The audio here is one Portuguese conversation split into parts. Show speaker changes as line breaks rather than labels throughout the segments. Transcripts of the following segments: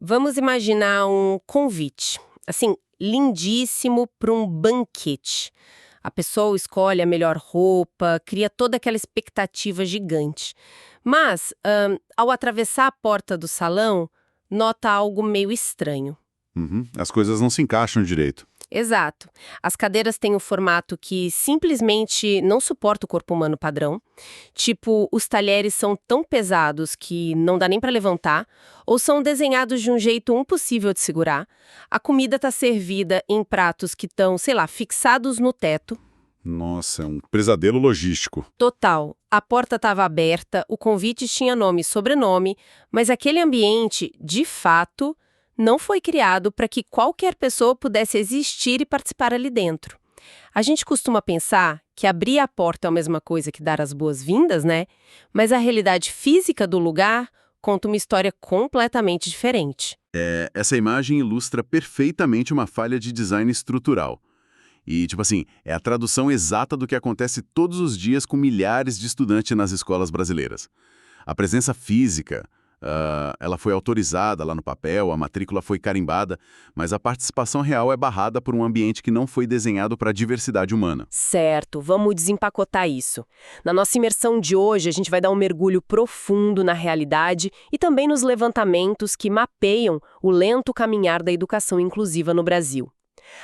Vamos imaginar um convite, assim, lindíssimo para um banquete. A pessoa escolhe a melhor roupa, cria toda aquela expectativa gigante. Mas, ao atravessar a porta do salão, nota algo meio estranho.
Uhum. As coisas não se encaixam direito.
Exato. As cadeiras têm um formato que simplesmente não suporta o corpo humano padrão. Tipo, os talheres são tão pesados que não dá nem para levantar, ou são desenhados de um jeito impossível de segurar. A comida está servida em pratos que estão, sei lá, fixados no teto.
Nossa, é um pesadelo logístico.
Total. A porta estava aberta, o convite tinha nome e sobrenome, mas aquele ambiente, de fato, não foi criado para que qualquer pessoa pudesse existir e participar ali dentro. A gente costuma pensar que abrir a porta é a mesma coisa que dar as boas-vindas, né? Mas a realidade física do lugar conta uma história completamente diferente.
Essa imagem ilustra perfeitamente uma falha de design estrutural. E, é a tradução exata do que acontece todos os dias com milhares de estudantes nas escolas brasileiras. A presença física, ela foi autorizada lá no papel, a matrícula foi carimbada, mas a participação real é barrada por um ambiente que não foi desenhado para a diversidade humana.
Certo, vamos desempacotar isso. Na nossa imersão de hoje, a gente vai dar um mergulho profundo na realidade e também nos levantamentos que mapeiam o lento caminhar da educação inclusiva no Brasil.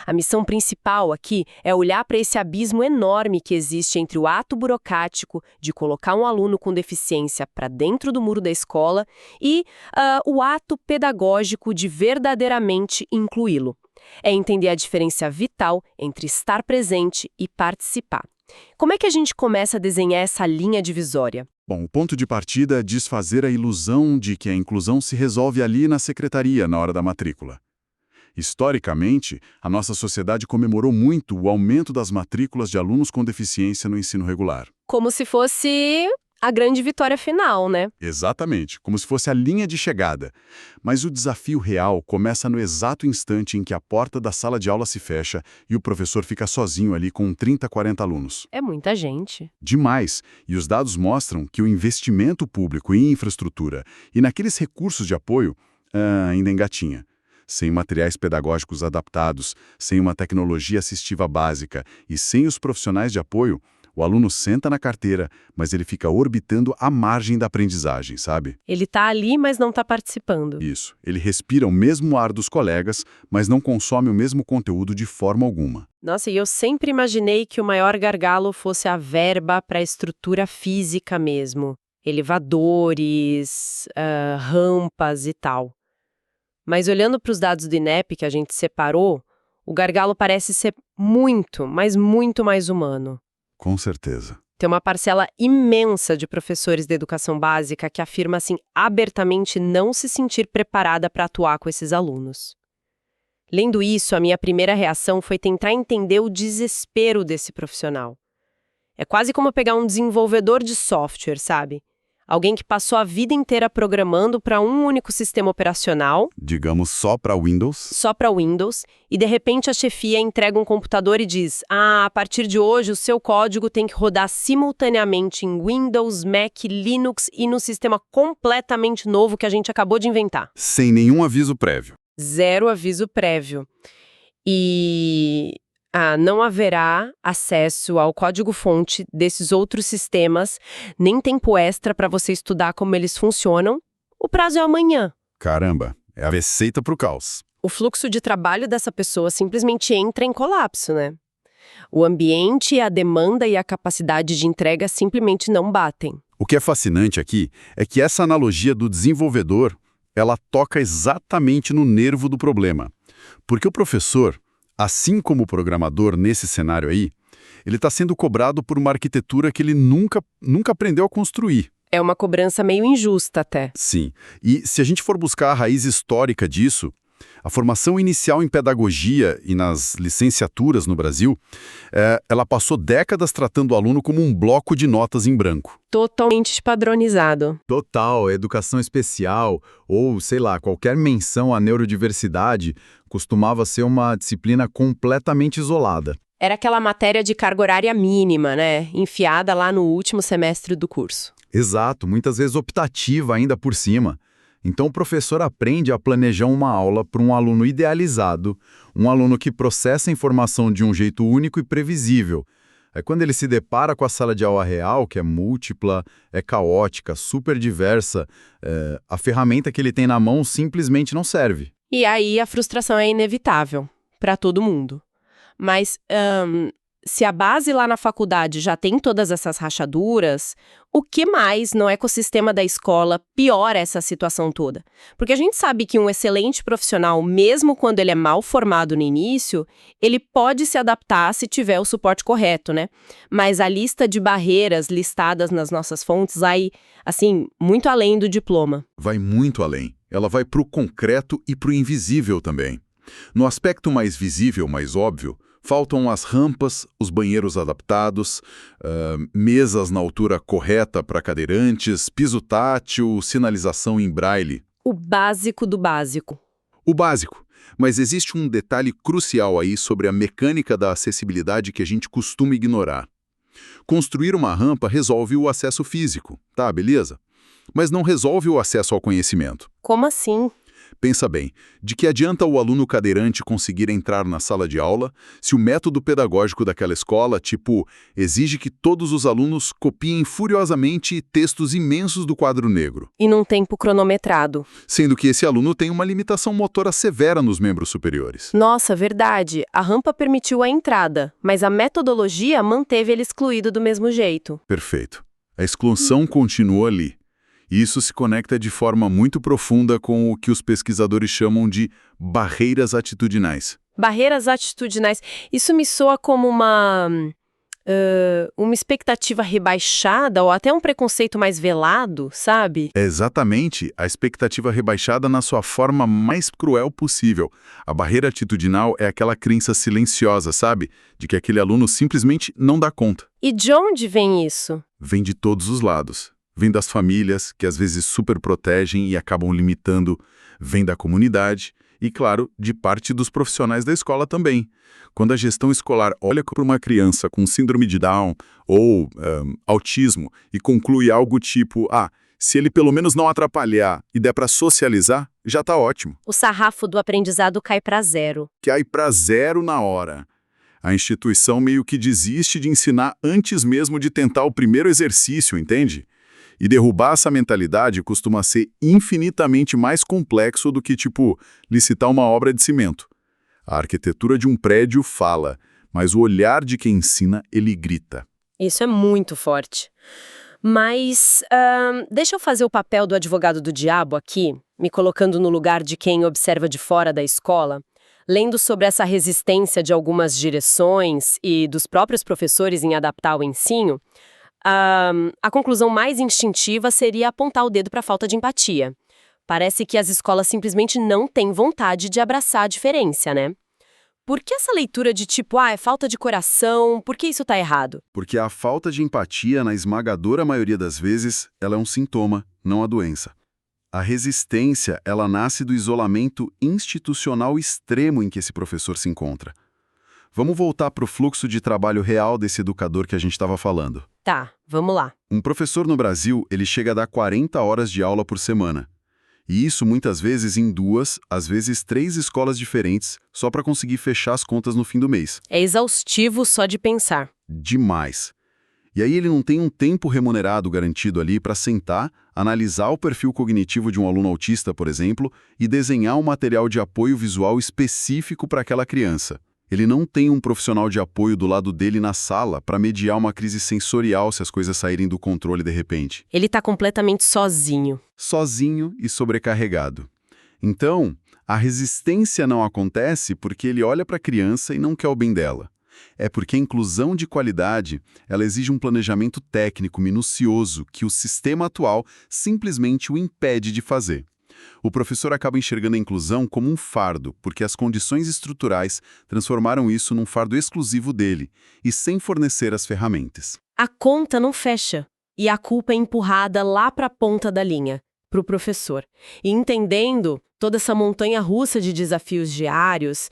A missão principal aqui é olhar para esse abismo enorme que existe entre o ato burocrático de colocar um aluno com deficiência para dentro do muro da escola e o ato pedagógico de verdadeiramente incluí-lo. É entender a diferença vital entre estar presente e participar. Como é que a gente começa a desenhar essa linha divisória?
Bom, o ponto de partida é desfazer a ilusão de que a inclusão se resolve ali na secretaria na hora da matrícula. Historicamente, a nossa sociedade comemorou muito o aumento das matrículas de alunos com deficiência no ensino regular.
Como se fosse a grande vitória final, né?
Exatamente, como se fosse a linha de chegada. Mas o desafio real começa no exato instante em que a porta da sala de aula se fecha e o professor fica sozinho ali com 30, 40 alunos.
É muita gente.
Demais, e os dados mostram que o investimento público em infraestrutura e naqueles recursos de apoio ainda engatinha. Sem materiais pedagógicos adaptados, sem uma tecnologia assistiva básica e sem os profissionais de apoio, o aluno senta na carteira, mas ele fica orbitando à margem da aprendizagem, sabe?
Ele está ali, mas não está participando.
Isso. Ele respira o mesmo ar dos colegas, mas não consome o mesmo conteúdo de forma alguma.
Nossa, e eu sempre imaginei que o maior gargalo fosse a verba para a estrutura física mesmo. Elevadores, rampas e tal. Mas olhando para os dados do INEP que a gente separou, o gargalo parece ser muito, mas muito mais humano.
Com certeza.
Tem uma parcela imensa de professores da educação básica que afirma assim abertamente não se sentir preparada para atuar com esses alunos. Lendo isso, a minha primeira reação foi tentar entender o desespero desse profissional. É quase como pegar um desenvolvedor de software, sabe? Alguém que passou a vida inteira programando para um único sistema operacional.
Digamos só para Windows.
Só para Windows. E de repente a chefia entrega um computador e diz: a partir de hoje o seu código tem que rodar simultaneamente em Windows, Mac, Linux e no sistema completamente novo que a gente acabou de inventar.
Sem nenhum aviso prévio.
Zero aviso prévio. E não haverá acesso ao código-fonte desses outros sistemas, nem tempo extra para você estudar como eles funcionam. O prazo é amanhã.
Caramba, é a receita para o caos.
O fluxo de trabalho dessa pessoa simplesmente entra em colapso, né? O ambiente, a demanda e a capacidade de entrega simplesmente não batem.
O que é fascinante aqui é que essa analogia do desenvolvedor, ela toca exatamente no nervo do problema. Porque o professor, assim como o programador nesse cenário aí, ele está sendo cobrado por uma arquitetura que ele nunca aprendeu a construir.
É uma cobrança meio injusta até.
Sim. E se a gente for buscar a raiz histórica disso, a formação inicial em pedagogia e nas licenciaturas no Brasil, ela passou décadas tratando o aluno como um bloco de notas em branco.
Totalmente padronizado.
Total, educação especial ou, sei lá, qualquer menção à neurodiversidade costumava ser uma disciplina completamente isolada.
Era aquela matéria de carga horária mínima, né? Enfiada lá no último semestre do curso.
Exato, muitas vezes optativa ainda por cima. Então o professor aprende a planejar uma aula para um aluno idealizado, um aluno que processa a informação de um jeito único e previsível. Aí quando ele se depara com a sala de aula real, que é múltipla, é caótica, super diversa, a ferramenta que ele tem na mão simplesmente não serve.
E aí a frustração é inevitável para todo mundo. Mas se a base lá na faculdade já tem todas essas rachaduras, o que mais no ecossistema da escola piora essa situação toda? Porque a gente sabe que um excelente profissional, mesmo quando ele é mal formado no início, ele pode se adaptar se tiver o suporte correto, né? Mas a lista de barreiras listadas nas nossas fontes vai, assim, muito além do diploma.
Vai muito além. Ela vai para o concreto e para o invisível também. No aspecto mais visível, mais óbvio, faltam as rampas, os banheiros adaptados, mesas na altura correta para cadeirantes, piso tátil, sinalização em braille.
O básico do básico.
O básico. Mas existe um detalhe crucial aí sobre a mecânica da acessibilidade que a gente costuma ignorar. Construir uma rampa resolve o acesso físico, tá, beleza? Mas não resolve o acesso ao conhecimento.
Como assim?
Pensa bem, de que adianta o aluno cadeirante conseguir entrar na sala de aula se o método pedagógico daquela escola, exige que todos os alunos copiem furiosamente textos imensos do quadro negro?
E num tempo cronometrado.
Sendo que esse aluno tem uma limitação motora severa nos membros superiores.
Nossa, verdade. A rampa permitiu a entrada, mas a metodologia manteve ele excluído do mesmo jeito.
Perfeito. A exclusão continua ali. E isso se conecta de forma muito profunda com o que os pesquisadores chamam de barreiras atitudinais.
Barreiras atitudinais. Isso me soa como uma expectativa rebaixada ou até um preconceito mais velado, sabe?
É exatamente a expectativa rebaixada na sua forma mais cruel possível. A barreira atitudinal é aquela crença silenciosa, sabe? De que aquele aluno simplesmente não dá conta.
E de onde vem isso?
Vem de todos os lados. Vem das famílias, que às vezes superprotegem e acabam limitando. Vem da comunidade e, claro, de parte dos profissionais da escola também. Quando a gestão escolar olha para uma criança com síndrome de Down ou autismo e conclui algo tipo, se ele pelo menos não atrapalhar e der para socializar, já está ótimo.
O sarrafo do aprendizado cai para zero.
Cai para zero na hora. A instituição meio que desiste de ensinar antes mesmo de tentar o primeiro exercício, entende? E derrubar essa mentalidade costuma ser infinitamente mais complexo do que, licitar uma obra de cimento. A arquitetura de um prédio fala, mas o olhar de quem ensina, ele grita.
Isso é muito forte. Mas deixa eu fazer o papel do advogado do diabo aqui, me colocando no lugar de quem observa de fora da escola, lendo sobre essa resistência de algumas direções e dos próprios professores em adaptar o ensino. A conclusão mais instintiva seria apontar o dedo para a falta de empatia. Parece que as escolas simplesmente não têm vontade de abraçar a diferença, né? Por que essa leitura de é falta de coração, por que isso tá errado?
Porque a falta de empatia, na esmagadora maioria das vezes, ela é um sintoma, não a doença. A resistência, ela nasce do isolamento institucional extremo em que esse professor se encontra. Vamos voltar para o fluxo de trabalho real desse educador que a gente estava falando.
Tá, vamos lá.
Um professor no Brasil, ele chega a dar 40 horas de aula por semana. E isso muitas vezes em 2, às vezes 3 escolas diferentes, só para conseguir fechar as contas no fim do mês.
É exaustivo só de pensar.
Demais. E aí ele não tem um tempo remunerado garantido ali para sentar, analisar o perfil cognitivo de um aluno autista, por exemplo, e desenhar um material de apoio visual específico para aquela criança. Ele não tem um profissional de apoio do lado dele na sala para mediar uma crise sensorial se as coisas saírem do controle de repente.
Ele está completamente sozinho.
Sozinho e sobrecarregado. Então, a resistência não acontece porque ele olha para a criança e não quer o bem dela. É porque a inclusão de qualidade, ela exige um planejamento técnico minucioso que o sistema atual simplesmente o impede de fazer. O professor acaba enxergando a inclusão como um fardo, porque as condições estruturais transformaram isso num fardo exclusivo dele, e sem fornecer as ferramentas.
A conta não fecha, e a culpa é empurrada lá para a ponta da linha, para o professor. E entendendo toda essa montanha-russa de desafios diários,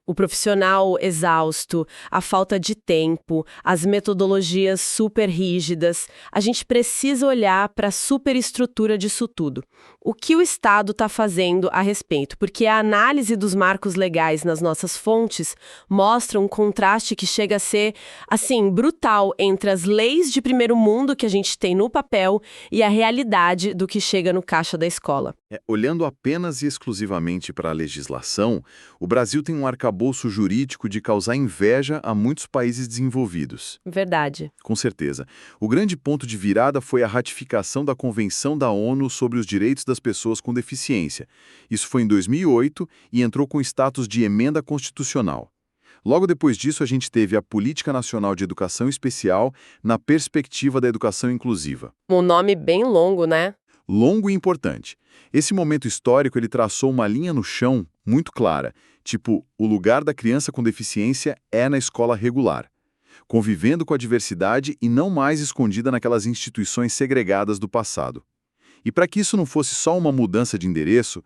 O profissional exausto, a falta de tempo, as metodologias super rígidas. A gente precisa olhar para a superestrutura disso tudo. O que o Estado está fazendo a respeito? Porque a análise dos marcos legais nas nossas fontes mostra um contraste que chega a ser, assim, brutal entre as leis de primeiro mundo que a gente tem no papel e a realidade do que chega no caixa da escola.
Olhando apenas e exclusivamente para a legislação, o Brasil tem um arcabouço jurídico de causar inveja a muitos países desenvolvidos.
Verdade.
Com certeza. O grande ponto de virada foi a ratificação da Convenção da ONU sobre os Direitos das Pessoas com Deficiência. Isso foi em 2008 e entrou com status de emenda constitucional. Logo depois disso, a gente teve a Política Nacional de Educação Especial na perspectiva da educação inclusiva.
Um nome bem longo, né?
Longo e importante. Esse momento histórico ele traçou uma linha no chão muito clara, tipo, o lugar da criança com deficiência é na escola regular, convivendo com a diversidade e não mais escondida naquelas instituições segregadas do passado. E para que isso não fosse só uma mudança de endereço,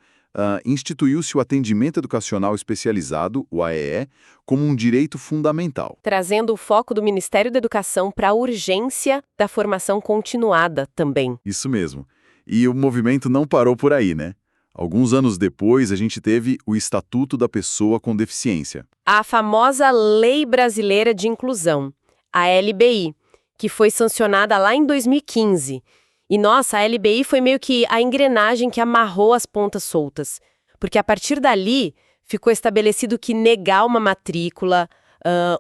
instituiu-se o atendimento educacional especializado, o AEE, como um direito fundamental.
Trazendo o foco do Ministério da Educação para a urgência da formação continuada também.
Isso mesmo. E o movimento não parou por aí, né? Alguns anos depois, a gente teve o Estatuto da Pessoa com Deficiência.
A famosa Lei Brasileira de Inclusão, a LBI, que foi sancionada lá em 2015. E, nossa, a LBI foi meio que a engrenagem que amarrou as pontas soltas. Porque a partir dali, ficou estabelecido que negar uma matrícula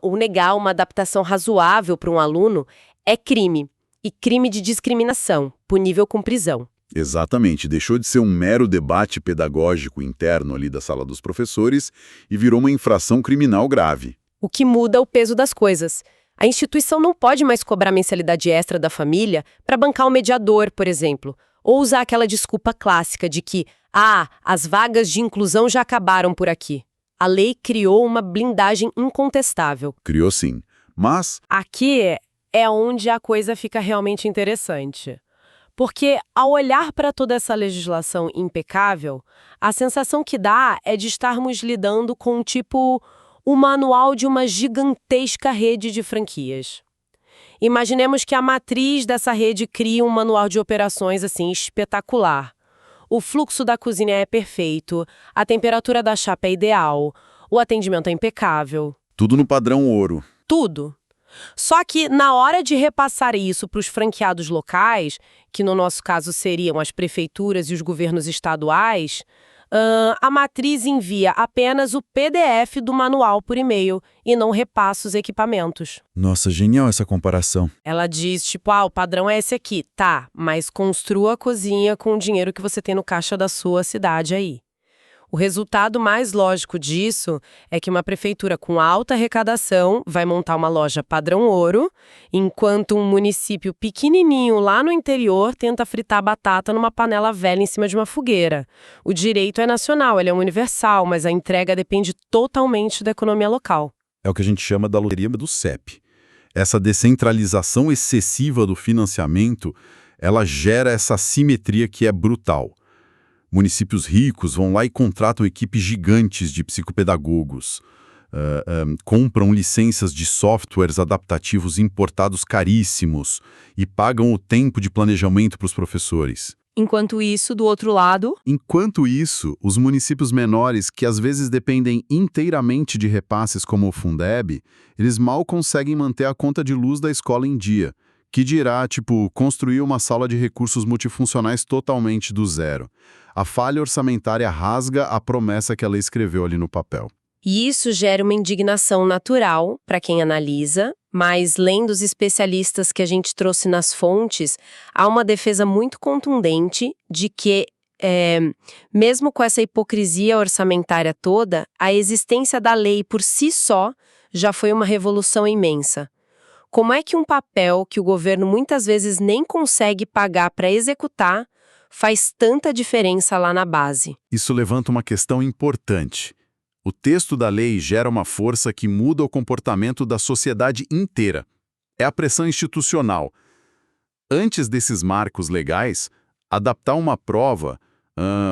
ou negar uma adaptação razoável para um aluno é crime. E crime de discriminação, punível com prisão.
Exatamente, deixou de ser um mero debate pedagógico interno ali da sala dos professores e virou uma infração criminal grave.
O que muda o peso das coisas. A instituição não pode mais cobrar mensalidade extra da família para bancar um mediador, por exemplo, ou usar aquela desculpa clássica de que, as vagas de inclusão já acabaram por aqui. A lei criou uma blindagem incontestável.
Criou sim, mas...
Aqui é onde a coisa fica realmente interessante. Porque, ao olhar para toda essa legislação impecável, a sensação que dá é de estarmos lidando com, o manual de uma gigantesca rede de franquias. Imaginemos que a matriz dessa rede cria um manual de operações, assim, espetacular. O fluxo da cozinha é perfeito, a temperatura da chapa é ideal, o atendimento é impecável.
Tudo no padrão ouro.
Tudo. Só que, na hora de repassar isso para os franqueados locais, que no nosso caso seriam as prefeituras e os governos estaduais, a matriz envia apenas o PDF do manual por e-mail e não repassa os equipamentos.
Nossa, genial essa comparação.
Ela diz, o padrão é esse aqui. Tá, mas construa a cozinha com o dinheiro que você tem no caixa da sua cidade aí. O resultado mais lógico disso é que uma prefeitura com alta arrecadação vai montar uma loja padrão ouro, enquanto um município pequenininho lá no interior tenta fritar batata numa panela velha em cima de uma fogueira. O direito é nacional, ele é universal, mas a entrega depende totalmente da economia local.
É o que a gente chama da loteria do CEP. Essa descentralização excessiva do financiamento, ela gera essa assimetria que é brutal. Municípios ricos vão lá e contratam equipes gigantes de psicopedagogos, compram licenças de softwares adaptativos importados caríssimos e pagam o tempo de planejamento para os professores.
Enquanto isso, do outro lado...
Enquanto isso, os municípios menores, que às vezes dependem inteiramente de repasses como o Fundeb, eles mal conseguem manter a conta de luz da escola em dia, que dirá, construir uma sala de recursos multifuncionais totalmente do zero. A falha orçamentária rasga a promessa que ela escreveu ali no papel.
E isso gera uma indignação natural para quem analisa, mas, lendo os especialistas que a gente trouxe nas fontes, há uma defesa muito contundente de que, mesmo com essa hipocrisia orçamentária toda, a existência da lei por si só já foi uma revolução imensa. Como é que um papel que o governo muitas vezes nem consegue pagar para executar faz tanta diferença lá na base?
Isso levanta uma questão importante. O texto da lei gera uma força que muda o comportamento da sociedade inteira. É a pressão institucional. Antes desses marcos legais, adaptar uma prova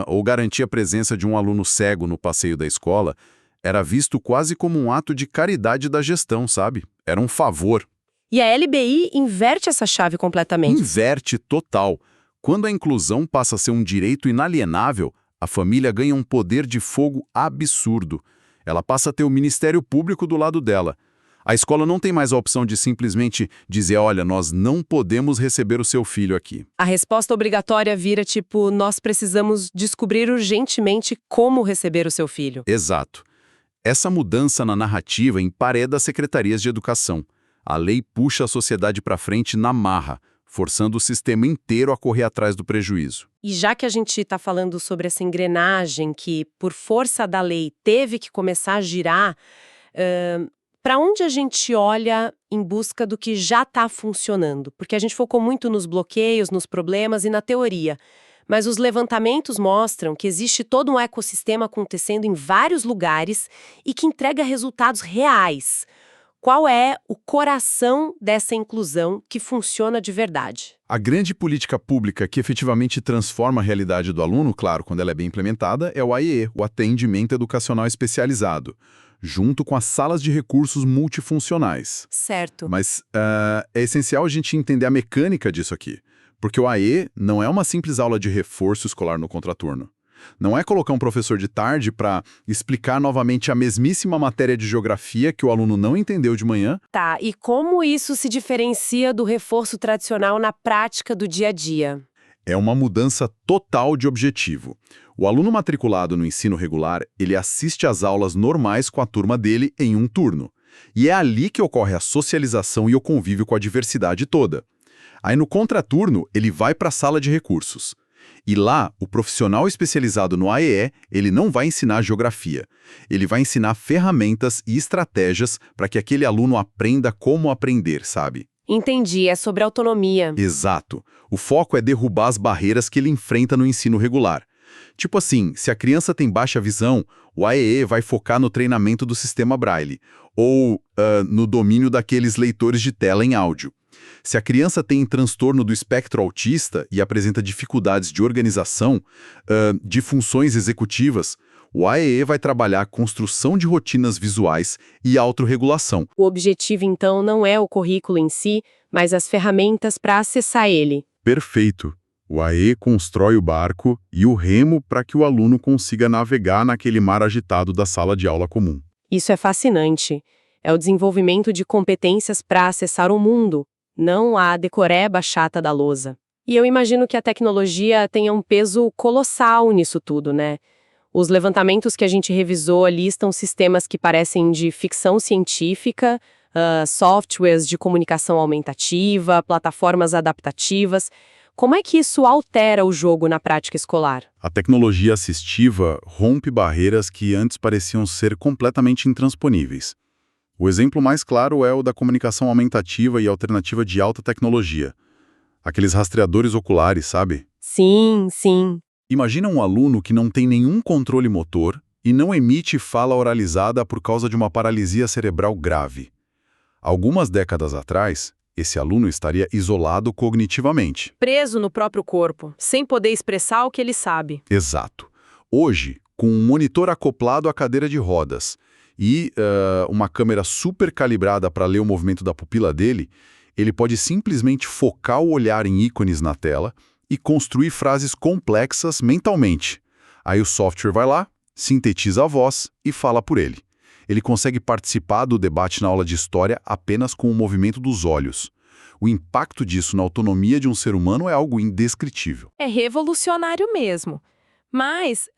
ou garantir a presença de um aluno cego no passeio da escola Era visto quase como um ato de caridade da gestão, sabe? Era um favor.
E a LBI inverte essa chave completamente.
Inverte total. Quando a inclusão passa a ser um direito inalienável, a família ganha um poder de fogo absurdo. Ela passa a ter o Ministério Público do lado dela. A escola não tem mais a opção de simplesmente dizer, olha, nós não podemos receber o seu filho aqui.
A resposta obrigatória vira tipo, nós precisamos descobrir urgentemente como receber o seu filho.
Exato. Essa mudança na narrativa empareda as secretarias de educação. A lei puxa a sociedade para frente na marra, forçando o sistema inteiro a correr atrás do prejuízo.
E já que a gente está falando sobre essa engrenagem que, por força da lei, teve que começar a girar, para onde a gente olha em busca do que já está funcionando? Porque a gente focou muito nos bloqueios, nos problemas e na teoria. Mas os levantamentos mostram que existe todo um ecossistema acontecendo em vários lugares e que entrega resultados reais. Qual é o coração dessa inclusão que funciona de verdade?
A grande política pública que efetivamente transforma a realidade do aluno, claro, quando ela é bem implementada, é o AEE, o Atendimento Educacional Especializado, junto com as salas de recursos multifuncionais.
Certo.
Mas é essencial a gente entender a mecânica disso aqui, porque o AE não é uma simples aula de reforço escolar no contraturno. Não é colocar um professor de tarde para explicar novamente a mesmíssima matéria de geografia que o aluno não entendeu de manhã.
Tá, e como isso se diferencia do reforço tradicional na prática do dia a dia?
É uma mudança total de objetivo. O aluno matriculado no ensino regular, ele assiste às aulas normais com a turma dele em um turno. E é ali que ocorre a socialização e o convívio com a diversidade toda. Aí no contraturno, ele vai para a sala de recursos. E lá, o profissional especializado no AEE, ele não vai ensinar geografia. Ele vai ensinar ferramentas e estratégias para que aquele aluno aprenda como aprender, sabe?
Entendi, é sobre autonomia.
Exato. O foco é derrubar as barreiras que ele enfrenta no ensino regular. Tipo assim, se a criança tem baixa visão, o AEE vai focar no treinamento do sistema Braille, ou no domínio daqueles leitores de tela em áudio. Se a criança tem transtorno do espectro autista e apresenta dificuldades de organização, de funções executivas, o AEE vai trabalhar a construção de rotinas visuais e autorregulação.
O objetivo, então, não é o currículo em si, mas as ferramentas para acessar ele.
Perfeito. O AE constrói o barco e o remo para que o aluno consiga navegar naquele mar agitado da sala de aula comum.
Isso é fascinante. É o desenvolvimento de competências para acessar o mundo, não a decoreba chata da lousa. E eu imagino que a tecnologia tenha um peso colossal nisso tudo, né? Os levantamentos que a gente revisou listam sistemas que parecem de ficção científica, softwares de comunicação aumentativa, plataformas adaptativas. Como é que isso altera o jogo na prática escolar?
A tecnologia assistiva rompe barreiras que antes pareciam ser completamente intransponíveis. O exemplo mais claro é o da comunicação aumentativa e alternativa de alta tecnologia. Aqueles rastreadores oculares, sabe?
Sim, sim.
Imagina um aluno que não tem nenhum controle motor e não emite fala oralizada por causa de uma paralisia cerebral grave. Algumas décadas atrás, esse aluno estaria isolado cognitivamente.
Preso no próprio corpo, sem poder expressar o que ele sabe.
Exato. Hoje, com um monitor acoplado à cadeira de rodas e uma câmera super calibrada para ler o movimento da pupila dele, ele pode simplesmente focar o olhar em ícones na tela e construir frases complexas mentalmente. Aí o software vai lá, sintetiza a voz e fala por ele. Ele consegue participar do debate na aula de história apenas com o movimento dos olhos. O impacto disso na autonomia de um ser humano é algo indescritível.
É revolucionário mesmo. Mas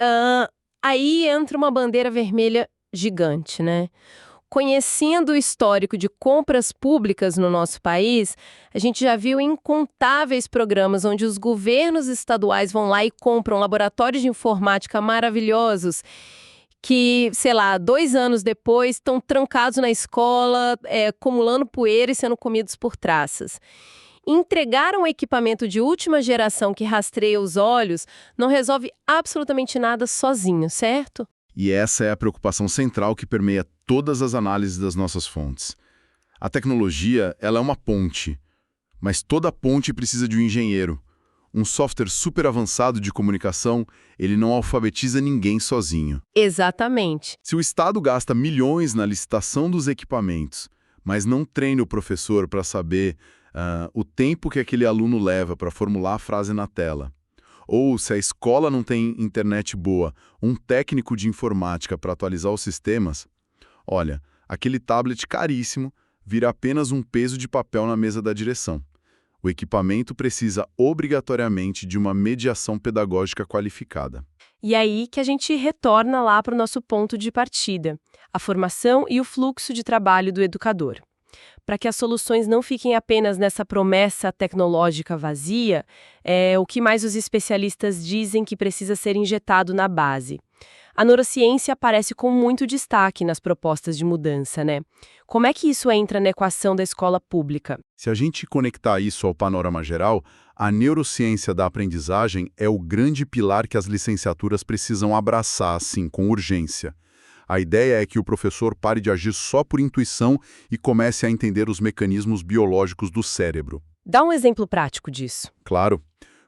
aí entra uma bandeira vermelha gigante, né? Conhecendo o histórico de compras públicas no nosso país, a gente já viu incontáveis programas onde os governos estaduais vão lá e compram laboratórios de informática maravilhosos que, sei lá, 2 anos depois estão trancados na escola, acumulando poeira e sendo comidos por traças. Entregar um equipamento de última geração que rastreia os olhos não resolve absolutamente nada sozinho, certo?
E essa é a preocupação central que permeia todas as análises das nossas fontes. A tecnologia, ela é uma ponte, mas toda ponte precisa de um engenheiro. Um software super avançado de comunicação, ele não alfabetiza ninguém sozinho.
Exatamente.
Se o Estado gasta milhões na licitação dos equipamentos, mas não treina o professor para saber o tempo que aquele aluno leva para formular a frase na tela, ou se a escola não tem internet boa, um técnico de informática para atualizar os sistemas, olha, aquele tablet caríssimo vira apenas um peso de papel na mesa da direção. O equipamento precisa obrigatoriamente de uma mediação pedagógica qualificada.
E aí que a gente retorna lá para o nosso ponto de partida, a formação e o fluxo de trabalho do educador. Para que as soluções não fiquem apenas nessa promessa tecnológica vazia, o que mais os especialistas dizem que precisa ser injetado na base. A neurociência aparece com muito destaque nas propostas de mudança, né? Como é que isso entra na equação da escola pública?
Se a gente conectar isso ao panorama geral, a neurociência da aprendizagem é o grande pilar que as licenciaturas precisam abraçar, assim, com urgência. A ideia é que o professor pare de agir só por intuição e comece a entender os mecanismos biológicos do cérebro.
Dá um exemplo prático disso.
Claro.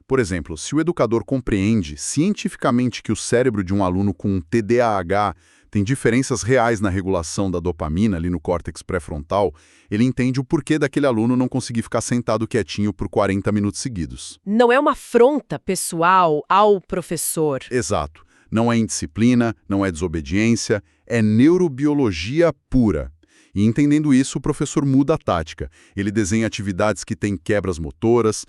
Por exemplo, se o educador compreende cientificamente que o cérebro de um aluno com TDAH tem diferenças reais na regulação da dopamina ali no córtex pré-frontal, ele entende o porquê daquele aluno não conseguir ficar sentado quietinho por 40 minutos seguidos.
Não é uma afronta pessoal ao professor.
Exato. Não é indisciplina, não é desobediência, é neurobiologia pura. E entendendo isso, o professor muda a tática. Ele desenha atividades que têm quebras motoras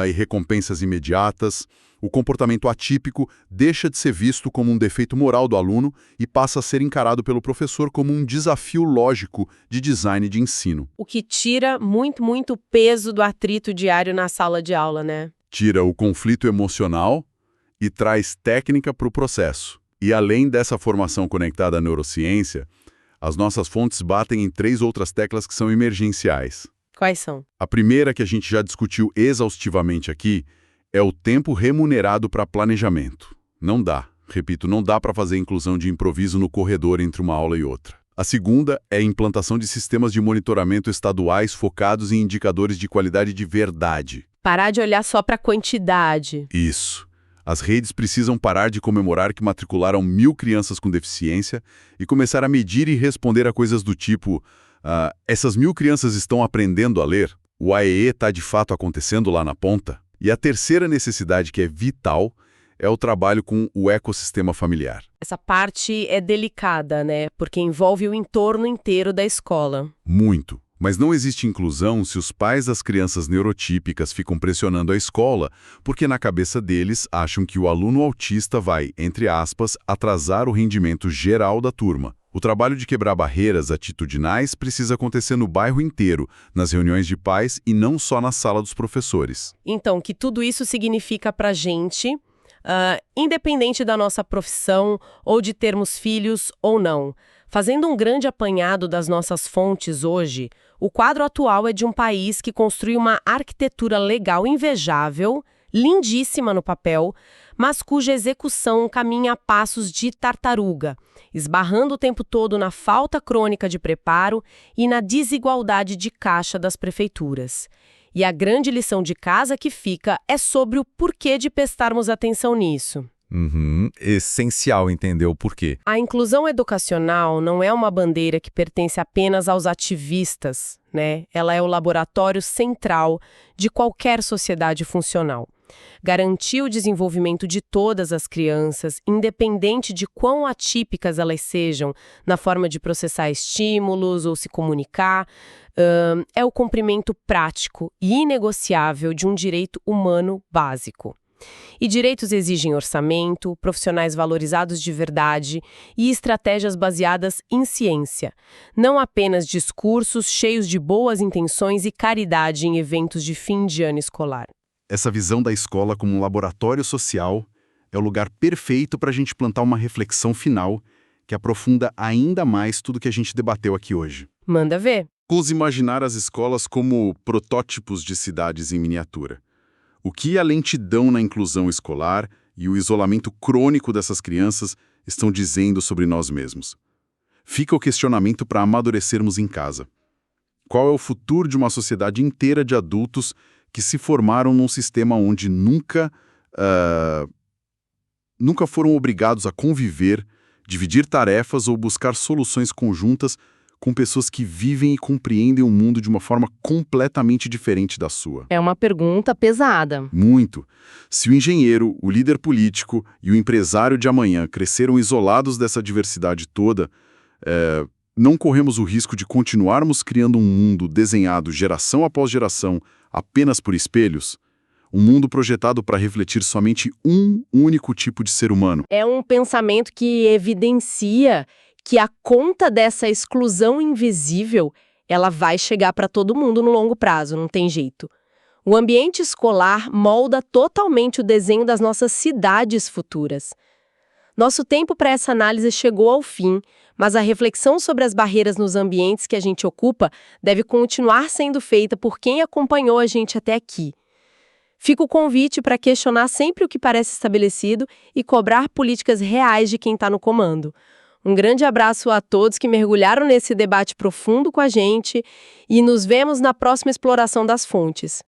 e recompensas imediatas. O comportamento atípico deixa de ser visto como um defeito moral do aluno e passa a ser encarado pelo professor como um desafio lógico de design de ensino.
O que tira muito peso do atrito diário na sala de aula, né?
Tira o conflito emocional e traz técnica para o processo. E além dessa formação conectada à neurociência, as nossas fontes batem em 3 outras teclas que são emergenciais.
Quais são?
A primeira, que a gente já discutiu exaustivamente aqui, é o tempo remunerado para planejamento. Não dá, repito, não dá para fazer inclusão de improviso no corredor entre uma aula e outra. A segunda é a implantação de sistemas de monitoramento estaduais focados em indicadores de qualidade de verdade.
Parar de olhar só para a quantidade.
Isso. As redes precisam parar de comemorar que matricularam 1000 crianças com deficiência e começar a medir e responder a coisas do tipo essas 1000 crianças estão aprendendo a ler? O AEE está de fato acontecendo lá na ponta? E a terceira necessidade, que é vital, é o trabalho com o ecossistema familiar.
Essa parte é delicada, né? Porque envolve o entorno inteiro da escola.
Muito. Mas não existe inclusão se os pais das crianças neurotípicas ficam pressionando a escola, porque na cabeça deles acham que o aluno autista vai, entre aspas, atrasar o rendimento geral da turma. O trabalho de quebrar barreiras atitudinais precisa acontecer no bairro inteiro, nas reuniões de pais e não só na sala dos professores.
Então, o que tudo isso significa pra gente, independente da nossa profissão ou de termos filhos ou não. Fazendo um grande apanhado das nossas fontes hoje, o quadro atual é de um país que construi uma arquitetura legal invejável, lindíssima no papel, mas cuja execução caminha a passos de tartaruga, esbarrando o tempo todo na falta crônica de preparo e na desigualdade de caixa das prefeituras. E a grande lição de casa que fica é sobre o porquê de prestarmos atenção nisso.
Essencial entender o porquê.
A inclusão educacional não é uma bandeira que pertence apenas aos ativistas, né? Ela é o laboratório central de qualquer sociedade funcional. Garantir o desenvolvimento de todas as crianças, independente de quão atípicas elas sejam, na forma de processar estímulos ou se comunicar, é o cumprimento prático e inegociável de um direito humano básico. E direitos exigem orçamento, profissionais valorizados de verdade e estratégias baseadas em ciência, não apenas discursos cheios de boas intenções e caridade em eventos de fim de ano escolar.
Essa visão da escola como um laboratório social é o lugar perfeito para a gente plantar uma reflexão final que aprofunda ainda mais tudo que a gente debateu aqui hoje.
Manda ver.
Vamos imaginar as escolas como protótipos de cidades em miniatura. O que a lentidão na inclusão escolar e o isolamento crônico dessas crianças estão dizendo sobre nós mesmos? Fica o questionamento para amadurecermos em casa. Qual é o futuro de uma sociedade inteira de adultos
que se formaram num sistema onde nunca foram obrigados a conviver, dividir tarefas ou buscar soluções conjuntas com pessoas que vivem e compreendem o mundo de uma forma completamente diferente da sua.
É uma pergunta pesada.
Muito. Se o engenheiro, o líder político e o empresário de amanhã cresceram isolados dessa diversidade toda, não corremos o risco de continuarmos criando um mundo desenhado geração após geração apenas por espelhos? Um mundo projetado para refletir somente um único tipo de ser humano.
É um pensamento que evidencia que a conta dessa exclusão invisível, ela vai chegar para todo mundo no longo prazo, não tem jeito. O ambiente escolar molda totalmente o desenho das nossas cidades futuras. Nosso tempo para essa análise chegou ao fim, mas a reflexão sobre as barreiras nos ambientes que a gente ocupa deve continuar sendo feita por quem acompanhou a gente até aqui. Fica o convite para questionar sempre o que parece estabelecido e cobrar políticas reais de quem está no comando. Um grande abraço a todos que mergulharam nesse debate profundo com a gente e nos vemos na próxima exploração das fontes.